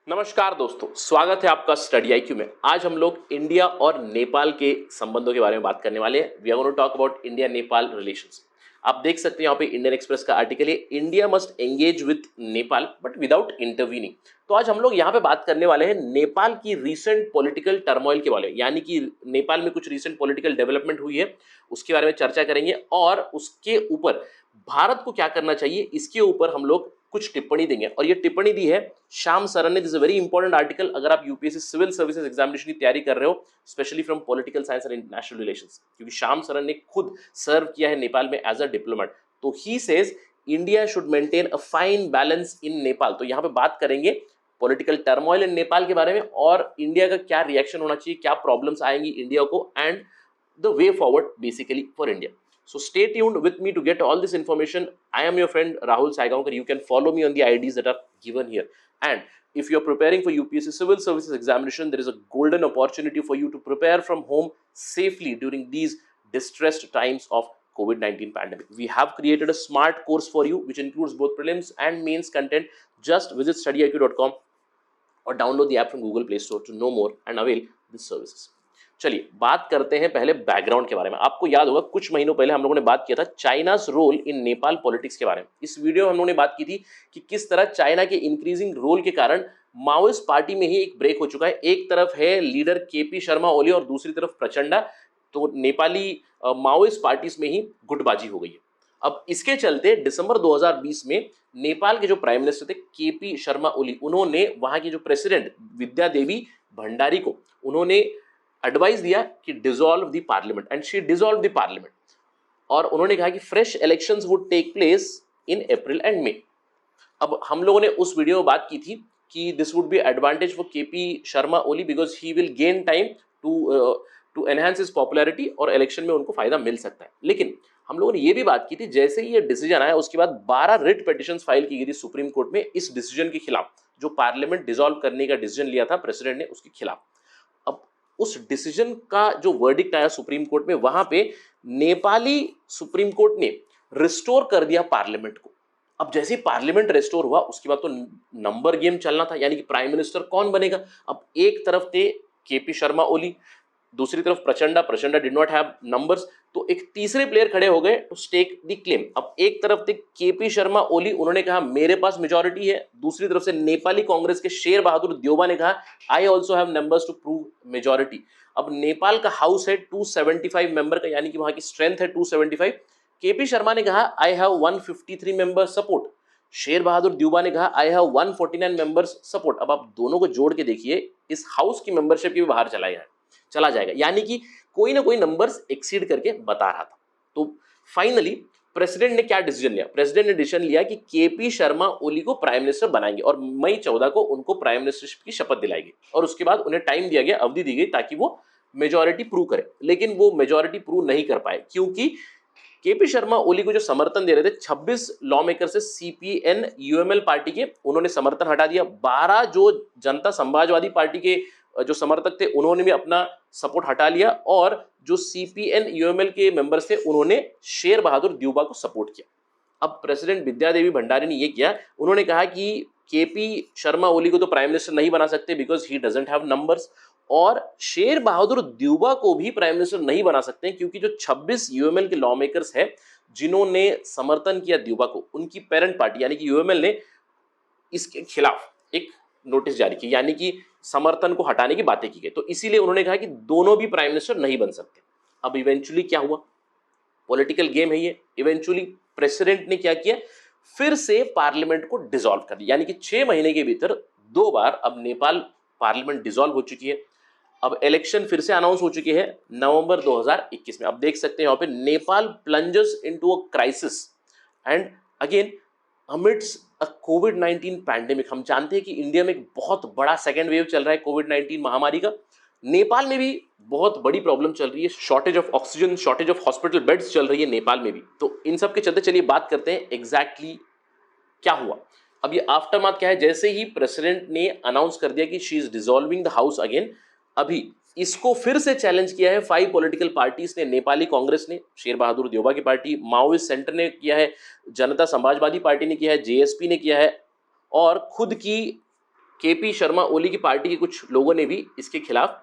नमस्कार दोस्तों, स्वागत है आपका स्टडी आईक्यू में। आज हम लोग इंडिया और नेपाल के संबंधों के बारे में बात करने वाले हैं। We are going to talk about India Nepal relations. आप देख सकते हैं यहाँ पे इंडियन एक्सप्रेस का आर्टिकल है, India must engage with Nepal but without intervening. तो आज हम लोग यहाँ पे बात करने वाले हैं नेपाल की रीसेंट पॉलिटिकल टर्मोइल के बारे में, यानी कि नेपाल में कुछ रीसेंट पॉलिटिकल डेवलपमेंट हुई है उसके बारे में चर्चा करेंगे और उसके ऊपर भारत को क्या करना चाहिए इसके ऊपर हम लोग कुछ टिप्पणी देंगे। और ये टिप्पणी दी है श्याम सरन ने। This is very important article अगर आप यूपीएससी सिविल सर्विसेज एग्जामिनेशन की तैयारी कर रहे हो, specially from political science and international relations, क्योंकि श्याम सरन ने खुद सर्व किया है नेपाल में एज अ डिप्लोमेट। तो he says India should maintain a fine balance in Nepal. तो यहाँ पे बात करेंगे पॉलिटिकल टर्मोइल इन नेपाल के बारे में और इंडिया का क्या रिएक्शन होना चाहिए, क्या प्रॉब्लम्स आएंगी इंडिया को, and the way forward basically for India. So stay tuned with me to get all this information. I am your friend Rahul Saigaonkar. You can follow me on the IDs that are given here. And if you're preparing for UPSC Civil Services examination, there is a golden opportunity for you to prepare from home safely during these distressed times of COVID-19 pandemic. We have created a smart course for you which includes both prelims and mains content. Just visit studyiq.com or download the app from Google Play Store to know more and avail these services. चलिए बात करते हैं पहले background के बारे में। आपको याद होगा कुछ महीनों पहले हम लोगों ने बात किया था China's role in Nepal politics के बारे में। इस वीडियो में हम लोगों ने बात की थी कि किस तरह चाइना के इंक्रीजिंग रोल के कारण माओइस्ट पार्टी में ही एक ब्रेक हो चुका है। एक तरफ है लीडर केपी शर्मा ओली और दूसरी तरफ प्रचंडा। तो नेपाली माओइस्ट पार्टीज में ही गुटबाजी हो गई है। अब इसके चलते दिसंबर 2020 में नेपाल के जो प्राइम मिनिस्टर थे केपी शर्मा ओली, उन्होंने वहां की जो प्रेसिडेंट विद्या देवी भंडारी को उन्होंने एडवाइस दिया कि dissolve the parliament, and she dissolve the parliament. और उन्होंने कहा कि fresh elections would take place in April and May. अब हम लोगों ने उस वीडियो में बात की थी कि this would be advantage for KP Sharma Oli because he will gain time to enhance his popularity और इलेक्शन में उनको फायदा मिल सकता है। लेकिन हम लोगों ने ये भी बात की थी जैसे ही ये डिसीजन आया उसके बाद 12 रिट पिटिशन फाइल की गई थी सुप्रीम कोर्ट में इस डिसीजन के खिलाफ, जो पार्लियामेंट डिसॉल्व करने का डिसीजन लिया था प्रेसिडेंट ने उसके खिलाफ। अब उस डिसीजन का जो वर्डिक्ट आया सुप्रीम कोर्ट में, वहां पे नेपाली सुप्रीम कोर्ट ने रिस्टोर कर दिया पार्लियामेंट को। अब जैसे ही पार्लियामेंट रिस्टोर हुआ उसके बाद तो नंबर गेम चलना था, यानी कि प्राइम मिनिस्टर कौन बनेगा। अब एक तरफ थे केपी शर्मा ओली, दूसरी तरफ Prachanda did not have numbers, तो एक तीसरे प्लेयर खड़े हो गए टू स्टेक द क्लेम। अब एक तरफ थे केपी शर्मा ओली, उन्होंने कहा मेरे पास मेजॉरिटी है। दूसरी तरफ से नेपाली कांग्रेस के शेर बहादुर देउबा ने कहा I also have numbers to prove majority. अब नेपाल का हाउस है 275 मेंबर का, यानी कि वहां की स्ट्रेंथ है 275। केपी शर्मा ने कहा I have 153 member support, Sher Bahadur Deuba ने कहा आई हैव 149 मेंबर्स सपोर्ट। अब आप दोनों को जोड़ के देखिए, इस हाउस की मेंबरशिप भी बाहर चला जाएगा, यानी कि कोई ना कोई नंबर्स एक्सीड करके बता रहा था। तो फाइनली प्रेसिडेंट ने क्या डिसीजन लिया? प्रेसिडेंट ने डिसीजन लिया कि केपी शर्मा ओली को प्राइम मिनिस्टर बनाएंगे और मई 14 को उनको प्राइम मिनिस्टरशिप की शपथ दिलाएगी और उसके बाद उन्हें टाइम दिया गया, अवधि दी गई ताकि वो मेजॉरिटी प्रूव करे। लेकिन वो मेजॉरिटी प्रूव नहीं कर पाए क्योंकि केपी शर्मा ओली को जो समर्थन दे रहे थे 26 लॉ मेकर से सीपीएन यूएमएल पार्टी के, उन्होंने समर्थन हटा दिया। 12 जो जनता समाजवादी पार्टी के जो समर्थक थे उन्होंने भी अपना सपोर्ट हटा लिया और जो सीपीएन यूएमएल के मेंबर्स थे उन्होंने शेर बहादुर देउबा को सपोर्ट किया। अब प्रेसिडेंट विद्या देवी भंडारी ने ये किया, उन्होंने कहा कि केपी शर्मा ओली को तो प्राइम मिनिस्टर नहीं बना सकते because he doesn't have numbers, और शेर बहादुर देउबा को भी प्राइम मिनिस्टर नहीं बना सकते क्योंकि जो 26 यूएमएल के लॉ मेकर्स हैं जिन्होंने समर्थन किया देउबा को, उनकी पेरेंट पार्टी यानी कि यूएमएल ने इसके खिलाफ एक नोटिस जारी की, यानी कि समर्थन को हटाने की बातें की गई। तो इसीलिए उन्होंने कहा कि दोनों भी प्राइम मिनिस्टर नहीं बन सकते। अब इवेंचुअली क्या हुआ? पॉलिटिकल गेम है ये। इवेंचुअली प्रेसिडेंट ने क्या किया, फिर से पार्लियामेंट को डिसॉल्व कर दिया, यानी कि 6 महीने के भीतर 2 बार अब नेपाल पार्लियामेंट डिसॉल्व हो चुकी है। अब इलेक्शन फिर से अनाउंस हो चुके हैं नवंबर 2021 में। अब देख सकते हैं यहाँ पे Nepal plunges into a crisis and again amidst a covid pandemic. हम जानते हैं कि इंडिया में एक बहुत बड़ा सेकेंड वेव चल रहा है कोविड-19 महामारी का। नेपाल में भी बहुत बड़ी प्रॉब्लम चल रही है, shortage of oxygen, shortage of hospital beds चल रही है नेपाल में भी। तो इन सब के चलते चलिए बात करते हैं एग्जैक्टली क्या हुआ। अब ये आफ्टरमाथ क्या है? जैसे ही प्रेसिडेंट ने अनाउंस कर दिया कि she is dissolving the house again, अभी इसको फिर से चैलेंज किया है 5 पॉलिटिकल पार्टीज ने। नेपाली कांग्रेस ने, शेर बहादुर देउबा की पार्टी, माओइस्ट सेंटर ने किया है, जनता समाजवादी पार्टी ने किया है, जेएसपी ने किया है और खुद की केपी शर्मा ओली की पार्टी के कुछ लोगों ने भी इसके खिलाफ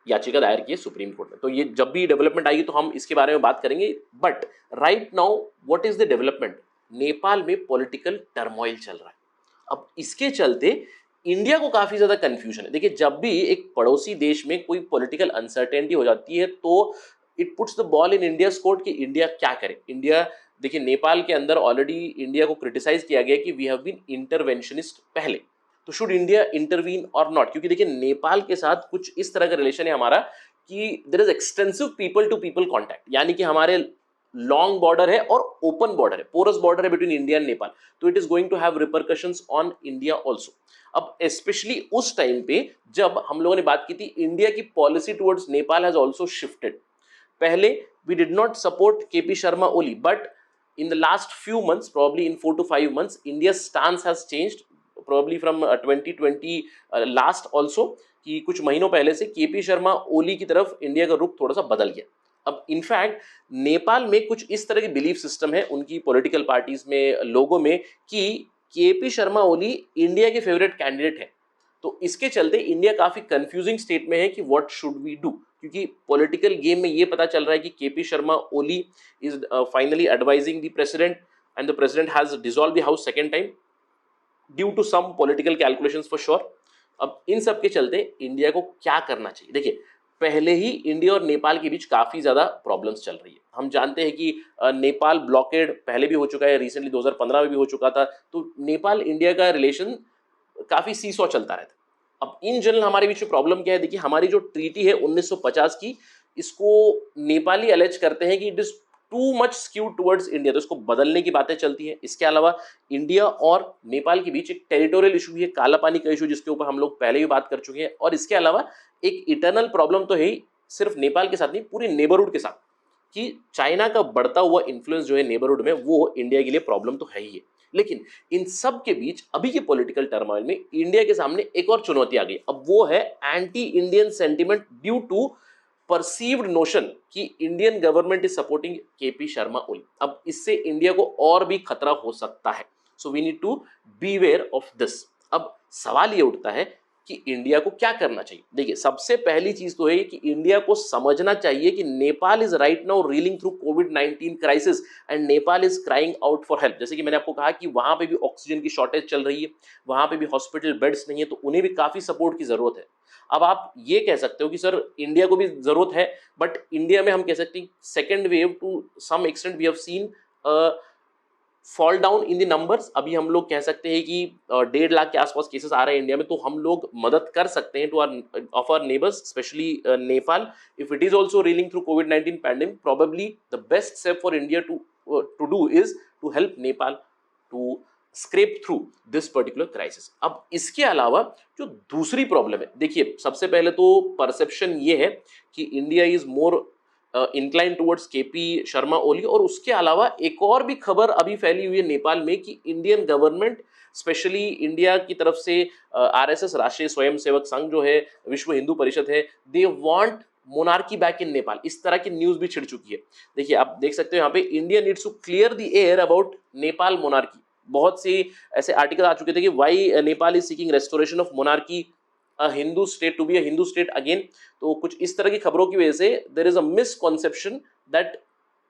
याचिका दायर की है सुप्रीम कोर्ट में। तो ये जब भी डेवलपमेंट आएगी तो हम इसके बारे में बात करेंगे। But right now what is the development? Nepal में पॉलिटिकल टर्मोइल चल रहा है। अब इसके चलते इंडिया को काफी ज्यादा कंफ्यूजन है। देखिए, जब भी एक पड़ोसी देश में कोई पॉलिटिकल अनसर्टेनिटी हो जाती है तो it puts the ball in India court कि इंडिया क्या करे। इंडिया, देखिए, नेपाल के अंदर ऑलरेडी इंडिया को क्रिटिसाइज किया गया कि वी हैव बीन इंटरवेंशनिस्ट पहले, तो शुड इंडिया इंटरवीन और नॉट? क्योंकि देखिए, नेपाल के साथ कुछ इस तरह का रिलेशन है हमारा कि there is extensive people to people contact, यानी कि हमारे लॉन्ग बॉर्डर है और ओपन बॉर्डर है, पोरस बॉर्डर है बिटवीन इंडिया एंड नेपाल। तो it is going to have repercussions on India also. अब स्पेशली उस टाइम पे जब हम लोगों ने बात की थी, इंडिया की policy towards Nepal has also shifted. पहले we did not support KP Sharma Oli, but in the last few months, probably in 4 to 5 months, India's stance has changed, probably from 2020 last also, कि कुछ महीनों पहले से केपी शर्मा ओली की तरफ इंडिया का रुख थोड़ा सा बदल गया। अब इनफैक्ट नेपाल में कुछ इस तरह के बिलीफ सिस्टम है उनकी पॉलिटिकल पार्टीज में, लोगों में, कि केपी शर्मा ओली इंडिया के फेवरेट कैंडिडेट है। तो इसके चलते इंडिया काफी कंफ्यूजिंग स्टेट में है कि व्हाट शुड वी डू, क्योंकि पॉलिटिकल गेम में ये पता चल रहा है कि KP Sharma Oli is finally advising the president and the president has dissolve the house second time due to some political calculations for sure. अब इन सब के चलते इंडिया को क्या करना चाहिए? देखिए, पहले ही इंडिया और नेपाल के बीच काफी ज्यादा प्रॉब्लम्स चल रही है। हम जानते हैं कि नेपाल ब्लॉकेड पहले भी हो चुका है, रिसेंटली 2015 में भी हो चुका था। तो नेपाल इंडिया का रिलेशन काफी सीसॉ चलता रहता है। अब इन जनरल हमारे बीच में प्रॉब्लम क्या है? देखिए, हमारी जो ट्रीटी है 1950 की, इसको नेपाली अलेज करते हैं कि it is too much skewed towards India, तो इसको बदलने की बातें चलती हैं। इसके अलावा इंडिया और नेपाल के बीच एक टेरिटोरियल इशू भी है, काला पानी का इशू, जिसके ऊपर हम लोग पहले भी बात कर चुके हैं। और इसके अलावा एक इटर्नल प्रॉब्लम तो है ही, सिर्फ नेपाल के साथ नहीं, पूरी नेबरहुड के साथ, कि चाइना का बढ़ता हुआ इन्फ्लुएंस जो है नेबरहुड में, वो इंडिया के लिए प्रॉब्लम तो है ही है। लेकिन इन सब के बीच अभी के पॉलिटिकल टर्मोइल में इंडिया के सामने एक और चुनौती आ गई। अब वो है anti Indian sentiment due to perceived notion कि Indian government is supporting KP Sharma Oli. अब इससे इंडिया को और भी खतरा हो सकता है। So we need to beware of this. अब सवाल ये उठता है कि इंडिया को क्या करना चाहिए। देखिए, सबसे पहली चीज तो है कि इंडिया को समझना चाहिए कि Nepal is right now reeling through कोविड-19 crisis and Nepal is crying out for help. जैसे कि मैंने आपको कहा कि वहां पे भी ऑक्सीजन की शॉर्टेज चल रही है, वहां पे भी हॉस्पिटल बेड्स नहीं है, तो उन्हें भी काफी सपोर्ट की जरूरत है। अब आप ये कह सकते हो कि सर इंडिया को भी जरूरत है, बट इंडिया में हम कह सकते हैं second wave to some extent we have seen fall down in the numbers. अभी हम लोग कह सकते हैं कि 1.5 लाख के आसपास केसेस आ रहे हैं इंडिया में, तो हम लोग मदद कर सकते हैं to our neighbours, specially Nepal. If it is also reeling through कोविड-19 pandemic, probably the best step for India to do is to help Nepal to scrape through this particular crisis. अब इसके अलावा जो दूसरी प्रॉब्लम है, देखिए, सबसे पहले तो परसेप्शन ये है कि India is more incline towards KP Sharma Oli. और उसके अलावा एक और भी खबर अभी फैली हुई है नेपाल में कि इंडियन गवर्नमेंट, स्पेशली इंडिया की तरफ से आरएसएस, राष्ट्रीय स्वयंसेवक संघ जो है, विश्व हिंदू परिषद है, दे want monarchy back in Nepal. इस तरह की न्यूज भी छिड़ चुकी है। देखिए, आप देख सकते हो यहाँ पे, India needs to clear the air about Nepal monarchy. बहुत से ऐसे आर्टिकल आ चुके थे कि why Nepal is seeking restoration of monarchy, Hindu state to be a Hindu state again. तो कुछ इस तरह की खबरों की वजह से there is a misconception that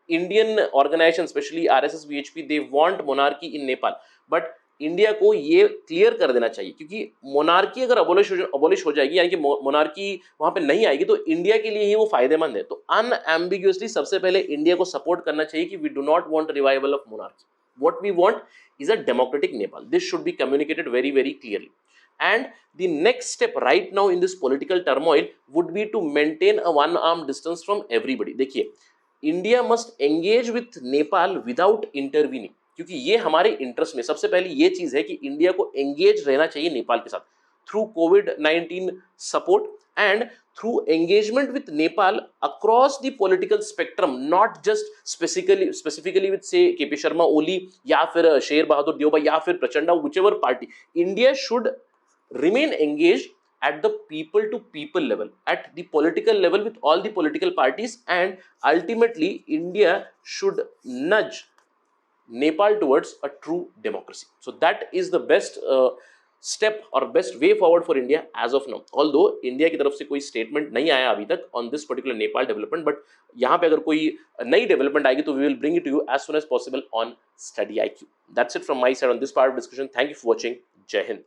Indian organisation, specially RSS, VHP, they want monarchy in Nepal. But India को ये क्लियर कर देना चाहिए, क्योंकि मोनार्की अगर अबॉलिश हो जाएगी, यानी कि मोनार्की वहां पे नहीं आएगी, तो इंडिया के लिए ही वो फायदेमंद है। तो अनएम्बिग्यूअसली सबसे पहले इंडिया को सपोर्ट करना चाहिए कि we do not want revival of monarchy. What we want is a democratic Nepal. This should be communicated very very clearly. And the next step right now in this political turmoil would be to maintain a one arm distance from everybody. देखिए, India must engage with Nepal without intervening, क्योंकि ये हमारे interest में सबसे पहले ये चीज है कि इंडिया को एंगेज रहना चाहिए नेपाल के साथ through covid support and through engagement with Nepal across the political spectrum, not just specifically with से केपी शर्मा ओली या फिर शेर बहादुर देउबा या फिर Prachanda, whichever party. India should remain engaged at the people to people level, at the political level with all the political parties, and ultimately India should nudge Nepal towards a true democracy. So that is the best step और best way forward for India as of now. Although India की तरफ से कोई statement नहीं आया अभी तक on this particular Nepal development, but यहाँ पे अगर कोई नई डेवलपमेंट आएगी तो we will bring it to you as soon as possible on study IQ। That's it from my side on this part of discussion. Thank you for watching. Jai Hind.